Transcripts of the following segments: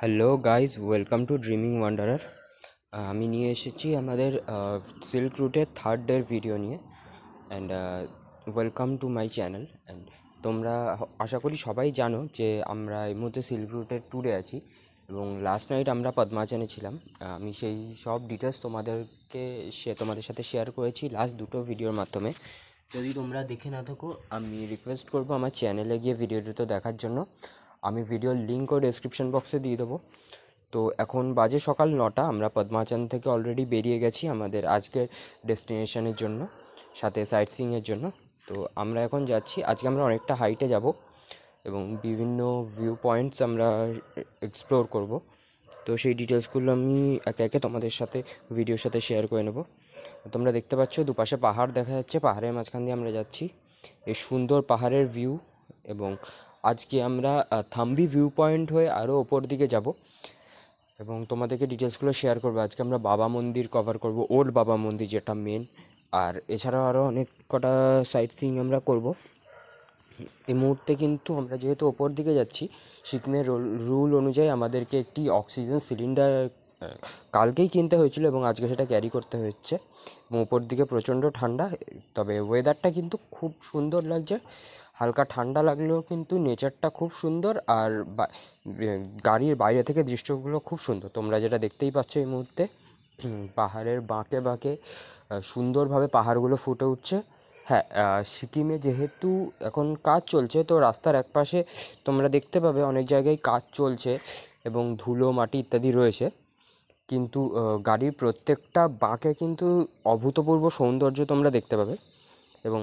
Hello guys, welcome to dreaming wanderer. আমি নিয়ে এসেছি আমাদের সিল্ক রুটের থার্ড ডের ভিডিও নিয়ে। And welcome to my channel. And তোমরা আশা করি সবাই জানো যে আমরা এই মুহূর্তে সিল্ক রুটের ট্যুরে আছি এবং লাস্ট নাইট আমরা পদ্মাচানে ছিলাম। আমি সেই সব ডিটেলস তোমাদের সাথে শেয়ার করেছি লাস্ট দুটো ভিডিওর মাধ্যমে। যদি তোমরা দেখে না থাকো, আমি রিকোয়েস্ট করবো আমার চ্যানেলে গিয়ে ভিডিওটা দেখার জন্য। আমি ভিডিওর লিঙ্কও ডেসক্রিপশন বক্সে দিয়ে দেবো। তো এখন বাজে সকাল 9টা। আমরা পদ্মাচান থেকে অলরেডি বেরিয়ে গেছি আমাদের আজকের ডেস্টিনেশনের জন্য, সাথে সাইট সিইংয়ের জন্য। তো আমরা এখন যাচ্ছি। আজকে আমরা অনেকটা হাইটে যাব এবং বিভিন্ন ভিউ পয়েন্টস আমরা এক্সপ্লোর করব। তো সেই ডিটেলসগুলো আমি একে একে তোমাদের সাথে ভিডিওর সাথে শেয়ার করে নেব। তোমরা দেখতে পাচ্ছ দুপাশে পাহাড় দেখা যাচ্ছে, পাহাড়ের মাঝখান দিয়ে আমরা যাচ্ছি। এই সুন্দর পাহাড়ের ভিউ। এবং আজকে আমরা থাম্বি ভিউ পয়েন্ট হয়ে আরও ওপর দিকে যাব এবং তোমাদেরকে ডিটেলসগুলো শেয়ার করবো। আজকে আমরা বাবা মন্দির কভার করব, ওল্ড বাবা মন্দির যেটা মেন। আর এছাড়াও আরও অনেক কটা সাইট সিইং আমরা করব। এই মুহূর্তে কিন্তু আমরা যেহেতু ওপর দিকে যাচ্ছি, সিকিমের রুল অনুযায়ী আমাদেরকে একটি অক্সিজেন সিলিন্ডার কালকেই কিনতে হয়েছিল এবং আজকে সেটা ক্যারি করতে হচ্ছে। এবং উপর দিকে প্রচণ্ড ঠান্ডা, তবে ওয়েদারটা কিন্তু খুব সুন্দর লাগছে। হালকা ঠান্ডা লাগলেও কিন্তু নেচারটা খুব সুন্দর। আর গাড়ির বাইরে থেকে দৃশ্যগুলো খুব সুন্দর। তোমরা যেটা দেখতেই পাচ্ছ এই মুহূর্তে, পাহাড়ের বাঁকে বাঁকে সুন্দরভাবে পাহাড়গুলো ফুটে উঠছে। হ্যাঁ, সিকিমে যেহেতু এখন কাজ চলছে, তো রাস্তার একপাশে তোমরা দেখতে পাবে অনেক জায়গায় কাজ চলছে এবং ধুলো মাটি ইত্যাদি রয়েছে। কিন্তু গাড়ির প্রত্যেকটা বাঁকে কিন্তু অভূতপূর্ব সৌন্দর্য তোমরা দেখতে পাবে। এবং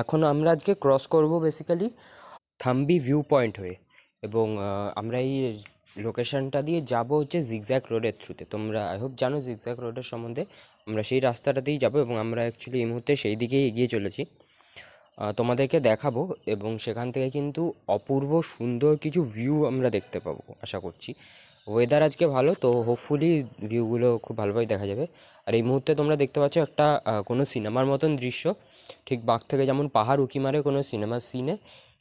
এখন আমরা আজকে ক্রস করব বেসিক্যালি থাম্বি ভিউ পয়েন্ট হয়ে। এবং আমরা এই লোকেশনটা দিয়ে যাব হচ্ছে জিগজ্যাগ রোডের থ্রুতে। তোমরা আই হোপ জানো জিগজ্যাগ রোডের সম্বন্ধে। আমরা সেই রাস্তাটাতেই যাব এবং আমরা অ্যাকচুয়ালি এই মুহূর্তে সেই দিকেই এগিয়ে চলেছি। তোমাদেরকে দেখাবো এবং সেখান থেকে কিন্তু অপূর্ব সুন্দর কিছু ভিউ আমরা দেখতে পাবো আশা করছি। ওয়েদার আজকে ভালো, তো হোপফুলি ভিউগুলো খুব ভালোভাবে দেখা যাবে। আর এই মুহূর্তে তোমরা দেখতে পাচ্ছ একটা কোনো সিনেমার মতন দৃশ্য। ঠিক বাঁক থেকে যেমন পাহাড় উঁকি মারে কোনো সিনেমার সিনে,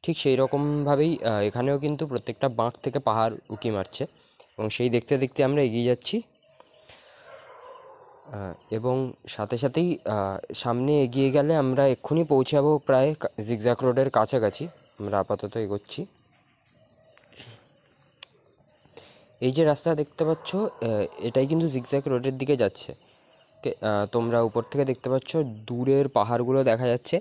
ঠিক সেই রকমভাবেই এখানেও কিন্তু প্রত্যেকটা বাঁক থেকে পাহাড় উঁকি মারছে এবং সেই দেখতে দেখতে আমরা এগিয়ে যাচ্ছি। এবং সাথে সাথেই সামনে এগিয়ে গেলে আমরা এক্ষুনি পৌঁছাবো প্রায় জিগজ্যাগ রোডের কাছাকাছি। আমরা আপাতত এগোচ্ছি। এই যে রাস্তা দেখতে পাচ্ছ, এটাই কিন্তু জিগজ্যাগ রোডের দিকে যাচ্ছে। তোমরা উপর থেকে দেখতে পাচ্ছ দূরের পাহাড়গুলো দেখা যাচ্ছে।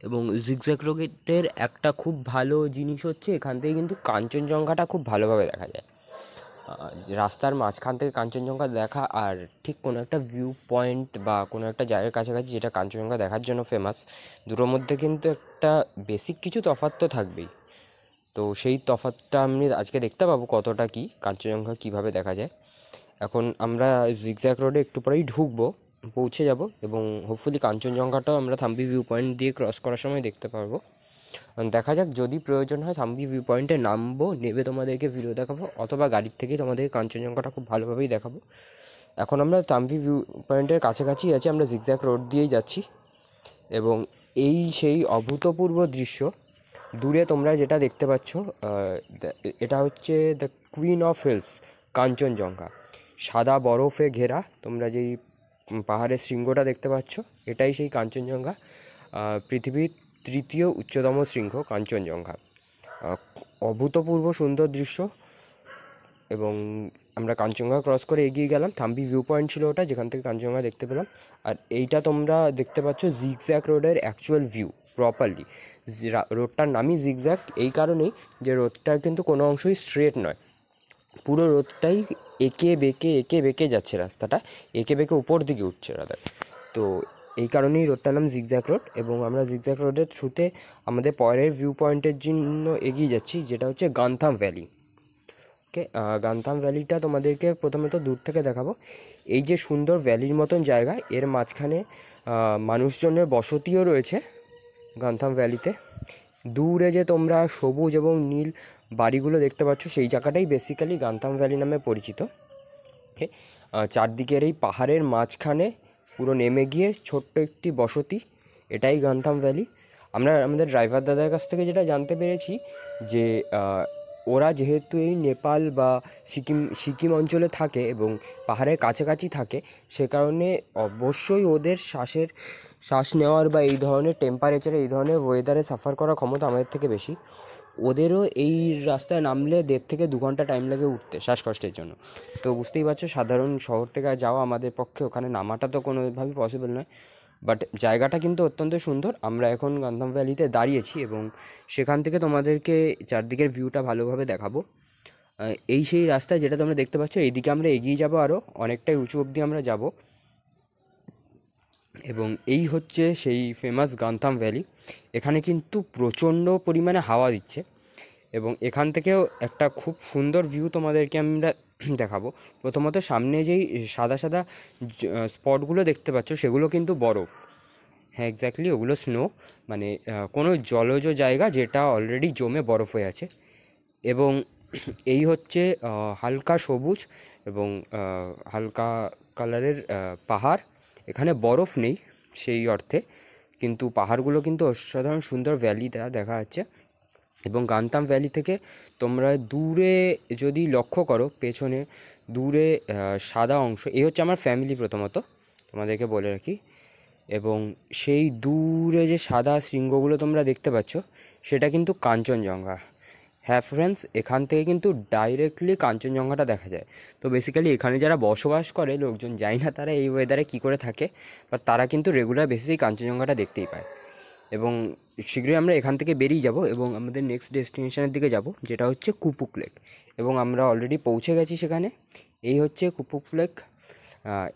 এবং জিগজ্যাগ রোডের একটা খুব ভালো জিনিস হচ্ছে এখান থেকে কিন্তু কাঞ্চনজঙ্ঘাটা খুব ভালোভাবে দেখা যায়। রাস্তার মাঝখান থেকে কাঞ্চনজঙ্ঘা দেখা আর ঠিক কোনো একটা ভিউ পয়েন্ট বা কোনো একটা জায়গার কাছাকাছি যেটা কাঞ্চনজঙ্ঘা দেখার জন্য ফেমাস, দুটোর মধ্যে কিন্তু একটা বেসিক কিছু তফাৎ তো থাকবেই। তো সেই তফাৎটা আমি আজকে দেখতে পাবো কতটা কি কাঞ্চনজঙ্ঘা কীভাবে দেখা যায়। এখন আমরা জিগজ্যাগ রোডে একটু পরেই পৌঁছে যাব এবং হোপফুলি কাঞ্চনজঙ্ঘাটাও আমরা থাম্বি ভিউ পয়েন্ট দিয়ে ক্রস করার সময় দেখতে পারবো। দেখা যাক, যদি প্রয়োজন হয় থাম্বি ভিউ পয়েন্টে নামবো, নেবে তোমাদেরকে ভিডিও দেখাবো, অথবা গাড়ির থেকেই তোমাদের কাঞ্চনজঙ্ঘাটা খুব ভালোভাবেই দেখাবো। এখন আমরা থাম্বি ভিউ পয়েন্টের কাছাকাছি আছি, আমরা জিগজ্যাগ রোড দিয়েই যাচ্ছি। এবং এই সেই অভূতপূর্ব দৃশ্য দূরে তোমরা যেটা দেখতে পাচ্ছ, এটা হচ্ছে the queen of hills, Kanchenjunga. সাদা বরফে ঘেরা তোমরা যেই পাহাড়ের শৃঙ্গটা দেখতে পাচ্ছ, এটাই সেই কাঞ্চনজঙ্ঘা। পৃথিবীর তৃতীয় উচ্চতম শৃঙ্গ কাঞ্চনজঙ্ঘা। অভূতপূর্ব সুন্দর দৃশ্য। এবং আমরা কাঞ্চনজঙ্ঘা ক্রস করে এগিয়ে গেলাম। থাম্বি ভিউ পয়েন্ট ছিল ওটা, যেখান থেকে কাঞ্চনজঙ্ঘা দেখতে পেলাম। আর এইটা তোমরা দেখতে পাচ্ছ জিগজ্যাগ রোডের অ্যাকচুয়াল ভিউ প্রপারলি। রোডটার নামই জিগজ্যাগ এই কারণেই যে রোডটার কিন্তু কোনো অংশই স্ট্রেট নয়, পুরো রোডটাই এঁকে বেঁকে যাচ্ছে। রাস্তাটা এঁকে বেঁকে উপর দিকে উঠছে রাদার। তো এই কারণেই রোডটার নাম জিগজ্যাগ রোড। এবং আমরা জিগজ্যাগ রোডের থ্রুতে আমাদের পরের ভিউ পয়েন্টের জন্য এগিয়ে যাচ্ছি, যেটা হচ্ছে গান্থাম ভ্যালি। ওকে, গান্থাম ভ্যালিটা তোমাদেরকে প্রথমে তো দূর থেকে দেখাবো। এই যে সুন্দর ভ্যালির মতন জায়গা, এর মাঝখানে মানুষজনের বসতিও রয়েছে গান্থাম ভ্যালিতে। দূরে যে তোমরা সবুজ এবং নীল বাড়িগুলো দেখতে পাচ্ছ, সেই জায়গাটাই বেসিক্যালি গান্থাম ভ্যালি নামে পরিচিত। ওকে, চারদিকের এই পাহাড়ের মাঝখানে পুরো নেমে গিয়ে ছোট্ট একটি বসতি, এটাই গান্থাম ভ্যালি। আমরা আমাদের ড্রাইভার দাদার কাছ থেকে যেটা জানতে পেরেছি যে ওরা যেহেতু এই নেপাল বা সিকিম অঞ্চলে থাকে এবং পাহাড়ের কাছাকাছি থাকে, সে কারণে অবশ্যই ওদের শ্বাস নেওয়ার বা এই ধরনের টেম্পারেচারে, এই ধরনের ওয়েদারে সাফার করার ক্ষমতা আমাদের থেকে বেশি। ওদেরও এই রাস্তায় নামলে 1.5 থেকে 2 ঘন্টা টাইম লাগে উঠতে শ্বাসকষ্টের জন্য। তো বুঝতেই পারছো, সাধারণ শহর থেকে যাওয়া আমাদের পক্ষে ওখানে নামাটা তো কোনোভাবেই পসিবল নয়। বাট জায়গাটা কিন্তু অত্যন্ত সুন্দর। আমরা এখন গান্ধাম ভ্যালিতে দাঁড়িয়েছি এবং সেখান থেকে তোমাদেরকে চারদিকের ভিউটা ভালোভাবে দেখাবো। এই সেই রাস্তা যেটা তোমরা দেখতে পাচ্ছ, এইদিকে আমরা এগিয়ে যাব, আরও অনেকটাই উঁচু অবধি আমরা যাব। এবং এই হচ্ছে সেই ফেমাস গান্ধাম ভ্যালি। এখানে কিন্তু প্রচণ্ড পরিমাণে হাওয়া দিচ্ছে এবং এখান থেকেও একটা খুব সুন্দর ভিউ তোমাদেরকে আমরা দেখাবো। প্রথমত সামনে যেই সাদা সাদা স্পটগুলো দেখতে পাচ্ছ, সেগুলো কিন্তু বরফ। হ্যাঁ, এক্স্যাক্টলি, ওগুলো স্নো, মানে কোনো জলজ জায়গা যেটা অলরেডি জমে বরফ হয়ে আছে। এবং এই হচ্ছে হালকা সবুজ এবং হালকা কালারের পাহাড়। এখানে বরফ নেই সেই অর্থে, কিন্তু পাহাড়গুলো কিন্তু অসাধারণ সুন্দর ভ্যালি দেখা যাচ্ছে। এবং গান্ধাম ভ্যালি থেকে তোমরা দূরে যদি লক্ষ্য করো, পেছনে দূরে সাদা অংশ, এই হচ্ছে আমার ফ্যামিলি, প্রথমত তোমাদেরকে বলে রাখি। এবং সেই দূরে যে সাদা শৃঙ্গগুলো তোমরা দেখতে পাচ্ছ, সেটা কিন্তু কাঞ্চনজঙ্ঘা। হ্যাঁ ফ্রেন্ডস, এখান থেকে কিন্তু ডাইরেক্টলি কাঞ্চনজঙ্ঘাটা দেখা যায়। তো বেসিক্যালি এখানে যারা বসবাস করে লোকজন, জানি না তারা এই ওয়েদারে কী করে থাকে, বা তারা কিন্তু রেগুলার বেসিসেই কাঞ্চনজঙ্ঘাটা দেখতেই পায়। এবং শীঘ্রই আমরা এখান থেকে বেরিয়ে যাব এবং আমাদের নেক্সট ডেস্টিনেশনের দিকে যাব, যেটা হচ্ছে কুপুক লেক। এবং আমরা অলরেডি পৌঁছে গেছি সেখানে। এই হচ্ছে কুপুক লেক।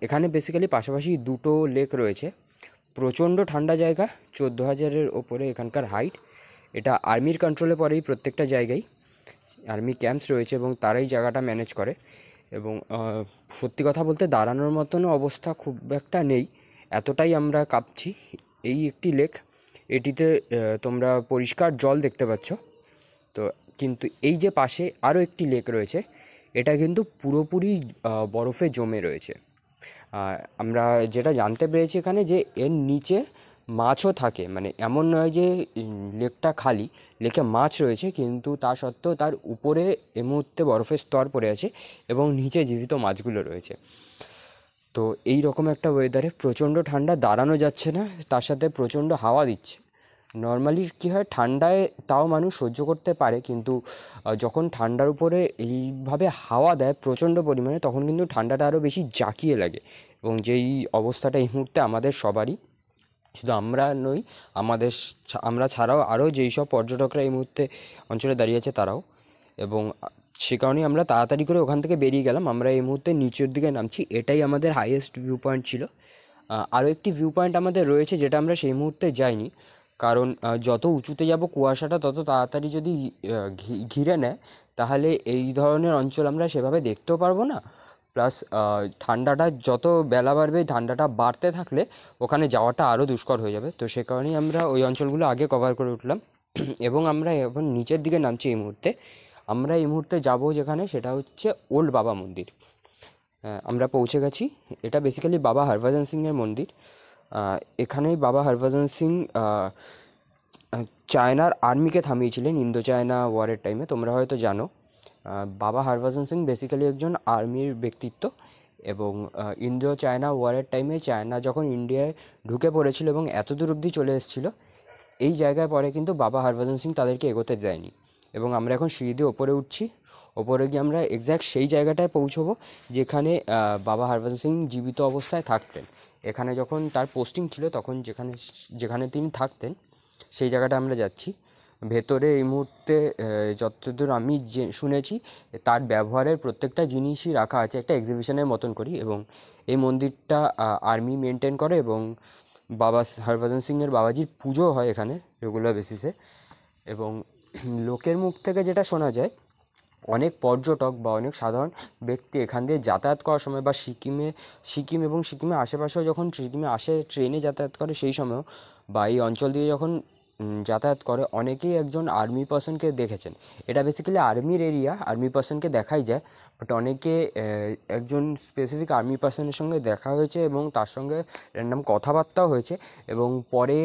এখানে বেসিক্যালি পাশাপাশি 2টো লেক রয়েছে। প্রচণ্ড ঠান্ডা জায়গা, 14,000-এর ওপরে এখানকার হাইট। এটা আর্মির কন্ট্রোলে পড়ে, এই প্রত্যেকটা জায়গায় আর্মি ক্যাম্পস রয়েছে এবং তারাই জায়গাটা ম্যানেজ করে। এবং সত্যি কথা বলতে দাঁড়ানোর মতনও অবস্থা খুব একটা নেই, এতটাই আমরা কাঁপছি। এই একটি লেক, এটিতে তোমরা পরিষ্কার জল দেখতে পাচ্ছ। তো কিন্তু এই যে পাশে আরও একটি লেক রয়েছে, এটা কিন্তু পুরোপুরি বরফে জমে রয়েছে। আমরা যেটা জানতে পেরেছি এখানে, যে এর নিচে মাছও থাকে, মানে এমন নয় যে লেকটা খালি, লেকে মাছ রয়েছে, কিন্তু তা সত্ত্বেও তার উপরে এই মুহূর্তে বরফের স্তর পড়ে আছে এবং নিচে জীবিত মাছগুলো রয়েছে। তো এই রকম একটা ওয়েদারে প্রচণ্ড ঠান্ডা, দাঁড়ানো যাচ্ছে না, তার সাথে প্রচণ্ড হাওয়া দিচ্ছে। নর্মালি কী হয়, ঠান্ডায় তাও মানুষ সহ্য করতে পারে, কিন্তু যখন ঠান্ডার উপরে এইভাবে হাওয়া দেয় প্রচণ্ড পরিমাণে, তখন কিন্তু ঠান্ডাটা আরও বেশি জাঁকিয়ে লাগে। এবং যেই অবস্থাটা এই মুহূর্তে আমাদের সবারই, শুধু আমরা নই, আমরা ছাড়াও আরও যেই সব পর্যটকরা এই মুহূর্তে অঞ্চলে দাঁড়িয়ে আছে তারাও। এবং সে কারণেই আমরা তাড়াতাড়ি করে ওখান থেকে বেরিয়ে গেলাম। আমরা এই মুহূর্তে নিচের দিকে নামছি, এটাই আমাদের হাইয়েস্ট ভিউ পয়েন্ট ছিল। আরও একটি ভিউ পয়েন্ট আমাদের রয়েছে, যেটা আমরা সেই মুহূর্তে যাইনি, কারণ যত উঁচুতে যাব কুয়াশাটা তত তাড়াতাড়ি যদি ঘিরে নেয়, তাহলে এই ধরনের অঞ্চল আমরা সেভাবে দেখতেও পারবো না। প্লাস ঠান্ডাটা যত বেলা বাড়বে, ঠান্ডাটা বাড়তে থাকলে ওখানে যাওয়াটা আরও দুষ্কর হয়ে যাবে। তো সে কারণেই আমরা ওই অঞ্চলগুলো আগে কভার করে উঠলাম এবং আমরা এখন নিচের দিকে নামছি। এই মুহূর্তে আমরা যাব যেখানে, সেটা হচ্ছে ওল্ড বাবা মন্দির। আমরা পৌঁছে গেছি। এটা বেসিক্যালি বাবা হরভজন সিংয়ের মন্দির। এখানেই বাবা হরভজন সিং চায়নার আর্মিকে থামিয়েছিলেন ইন্দো চায়না ওয়ারের টাইমে, তোমরা হয়তো জানো। বাবা হরভজন সিং বেসিক্যালি একজন আর্মির ব্যক্তিত্ব এবং ইন্দো চায়না ওয়ারের টাইমে চায়না যখন ইন্ডিয়ায় ঢুকে পড়েছিল এবং এত দূর অবধি চলে এসেছিলো, এই জায়গায় পরে কিন্তু বাবা হরভজন সিং তাদেরকে এগোতে দেয়নি। এবং আমরা এখন সিঁড়ি দিয়ে ওপরে উঠছি। ওপরে গিয়ে আমরা এক্স্যাক্ট সেই জায়গাটায় পৌঁছবো যেখানে বাবা হরভজন সিং জীবিত অবস্থায় থাকতেন। এখানে যখন তার পোস্টিং ছিল, তখন যেখানে তিনি থাকতেন, সেই জায়গাটা আমরা যাচ্ছি। ভেতরে এই মুহূর্তে যতদূর আমি শুনেছি, তার ব্যবহারের প্রত্যেকটা জিনিসই রাখা আছে একটা এক্সিবিশনের মতন করি। এবং এই মন্দিরটা আর্মি মেনটেন করে এবং বাবা হরভজন সিংয়ের বাবাজির পুজো হয় এখানে রেগুলার বেসিসে। এবং লোকের মুখ থেকে যেটা শোনা যায়, অনেক পর্যটক বা অনেক সাধারণ ব্যক্তি এখান দিয়ে যাতায়াত করার সময়, বা সিকিম এবং সিকিমের আশেপাশেও যখন সিকিমে আসে ট্রেনে যাতায়াত করে সেই সময়ও, বা এই অঞ্চল দিয়ে যখন যাতায়াত করে অনেকেই একজন আর্মি পার্সনকে দেখেছেন। এটা বেসিক্যালি আর্মির এরিয়া, আর্মি পার্সনকে দেখাই যায়, বাট অনেকে একজন স্পেসিফিক আর্মি পার্সনের সঙ্গে দেখা হয়েছে এবং তার সঙ্গে র্যান্ডাম কথাবার্তাও হয়েছে এবং পরে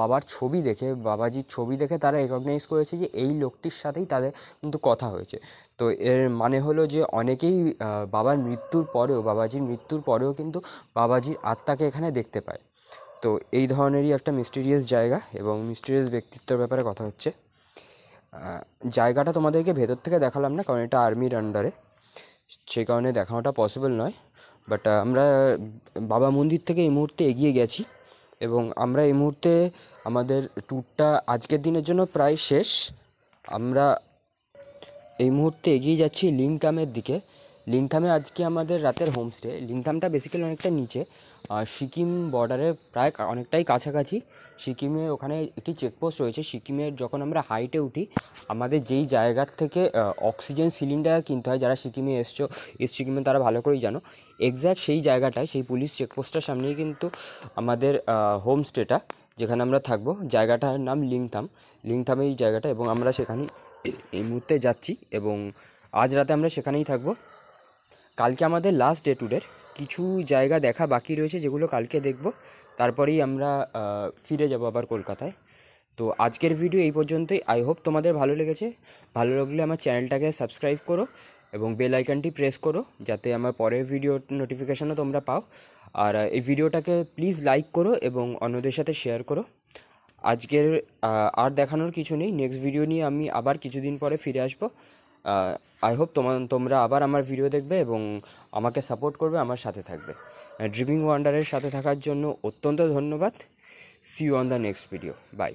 বাবার ছবি দেখে, বাবাজির ছবি দেখে তারা রেকগনাইজ করেছে যে এই লোকটির সাথেই তাদের কিন্তু কথা হয়েছে। তো এর মানে হলো যে অনেকেই বাবাজির মৃত্যুর পরেও কিন্তু বাবাজির আত্মাকে এখানে দেখতে পায়। তো এই ধরনেরই একটা মিস্টিরিয়াস জায়গা এবং মিস্টিরিয়াস ব্যক্তিত্বের ব্যাপারে কথা হচ্ছে। জায়গাটা তোমাদেরকে ভেতর থেকে দেখালাম না, কারণ এটা আর্মির আন্ডারে, সেই কারণে দেখানোটা পসিবল নয়। বাট আমরা বাবা মন্দির থেকে এই মুহূর্তে এগিয়ে গেছি এবং আমরা এই মুহূর্তে আমাদের ট্যুরটা আজকের দিনের জন্য প্রায় শেষ। আমরা এই মুহূর্তে এগিয়ে যাচ্ছি লিংথামের দিকে। লিংথামে আজকে আমাদের রাতের হোমস্টে। লিংথামটা বেসিক্যালি অনেকটা নিচে, সিকিম বর্ডারের প্রায় অনেকটাই কাছাকাছি। সিকিমে ওখানে একটি চেকপোস্ট রয়েছে। সিকিমের যখন আমরা হাইটে উঠি, আমাদের যেই জায়গার থেকে অক্সিজেন সিলিন্ডার কিনতে হয়, যারা সিকিমে এসছো, ইস্ট সিকিমে তারা ভালো করেই জানো, এক্স্যাক্ট সেই জায়গাটায়, সেই পুলিশ চেকপোস্টটার সামনেই কিন্তু আমাদের হোমস্টেটা, যেখানে আমরা থাকবো। জায়গাটার নাম লিংথামে এই জায়গাটা, এবং আমরা সেখানেই এই মুহূর্তে যাচ্ছি এবং আজ রাতে আমরা সেখানেই থাকবো। কালকে আমাদের লাস্ট ডে ট্যুরের কিছু জায়গা দেখা বাকি রয়েছে, যেগুলো কালকে দেখব, তারপরেই আমরা ফিরে যাব আবার কলকাতায়। তো আজকের ভিডিও এই পর্যন্তই। আই হোপ তোমাদের ভালো লেগেছে। ভালো লাগলে আমার চ্যানেলটাকে সাবস্ক্রাইব করো এবং বেল আইকনটি প্রেস করো, যাতে আমার পরের ভিডিও নোটিফিকেশনও তোমরা পাও। আর এই ভিডিওটাকে প্লিজ লাইক করো এবং অন্যদের সাথে শেয়ার করো। আজকের আর দেখানোর কিছু নেই। নেক্সট ভিডিও নিয়ে আমি আবার কিছুদিন পরে ফিরে আসবো। আই হোপ তোমরা আবার আমার ভিডিও দেখবে এবং আমাকে সাপোর্ট করবে, আমার সাথে থাকবে। ড্রিমিং ওয়ান্ডারের সাথে থাকার জন্য অত্যন্ত ধন্যবাদ। See you on the next video. By.